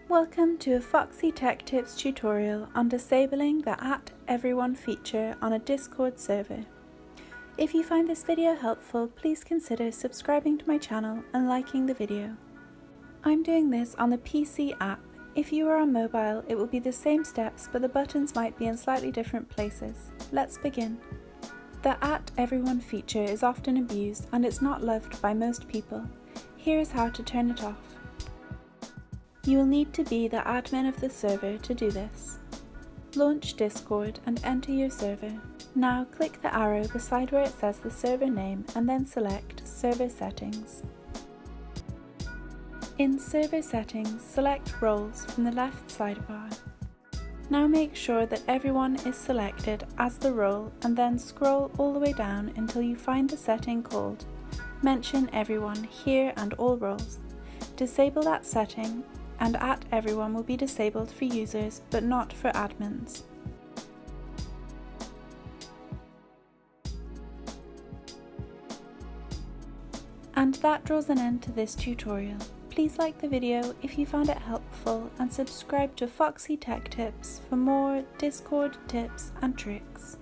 Welcome to a Foxy Tech Tips tutorial on disabling the @everyone feature on a Discord server. If you find this video helpful, please consider subscribing to my channel and liking the video. I'm doing this on the PC app. If you are on mobile, it will be the same steps, but the buttons might be in slightly different places. Let's begin. The @everyone feature is often abused and it's not loved by most people. Here is how to turn it off. You will need to be the admin of the server to do this. Launch Discord and enter your server. Now click the arrow beside where it says the server name and then select Server Settings. In Server Settings, select Roles from the left sidebar. Now make sure that everyone is selected as the role and then scroll all the way down until you find the setting called Mention Everyone here and all roles. Disable that setting and @everyone will be disabled for users but not for admins. And that draws an end to this tutorial. Please like the video if you found it helpful and subscribe to Foxy Tech Tips for more Discord tips and tricks.